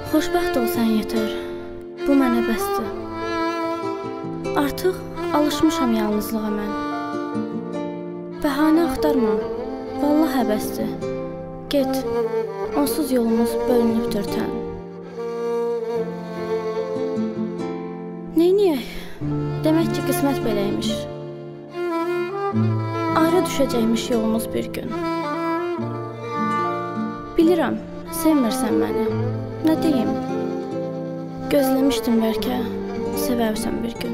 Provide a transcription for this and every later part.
Xoşbəxt ol sən yetər, bu mənə bəsdir. Artıq alışmışam yalnızlığa mən. Bəhanə axtarma, vallah həbəsdir. Get, onsuz yolumuz bölünübdür tən. Neyniyək? Demək ki, qismət beləymiş. Ayrı düşəcəkmiş yolumuz bir gün. Bilirəm, sevmirsən məni. Nə deyim? Gözləmişdim bəlkə, sevərsən bir gün.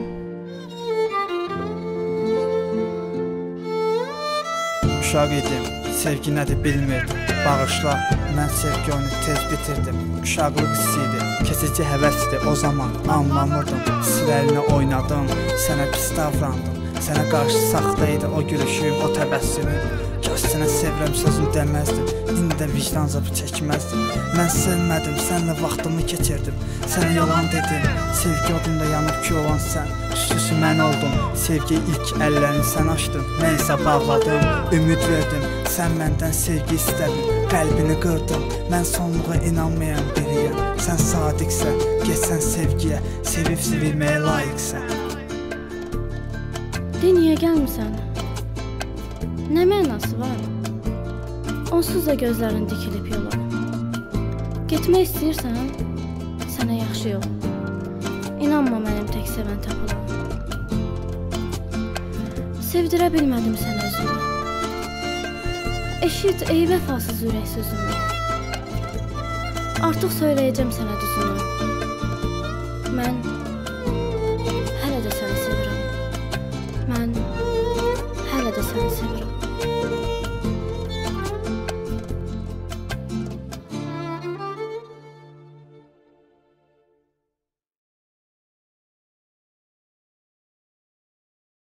Uşaq idim, sevgi nədir bilmirdim. Bağışla, mən sevgi onu tez bitirdim. Uşaqlıq hissiydi, kesici həvəsdir. O zaman anlamırdım, hisslərinə oynadım. Sənə pis davrandım, sənə qarşı saxtaydı o gülüşüm, o təbəssümüm. Kaş sənə sevirəm sözüm deməzdim, indi də vicdan azabı çəkməzdim. Mən sevmədim, sənlə vaxtımı keçirdim. Sənə yalan dedim, sevgi odunda yanıb ki olan sən. Üstüsü mən oldum, sevgiyə ilk əllərini sən açdın. Mən isə bağladım, ümid verdim, sən məndən sevgi istədin. Qəlbini qırdım, mən sonluğa inanmayan biriyəm. Sən sadiqsən, getsən sevgiyə, sevib sevilməyə layiqsən. De, niyə gəlmirsən? Nə mənası var? Onsuz da gözlərin dikilib yola. Getmək istəyirsən, sənə yaxşı yol. İnanma mənim tək sevən tapılan. Sevdirə bilmədim sən özümü. Eşit ey vəfasız ürək sözümü. Artıq söyləyəcəm sənə düzünü. Mən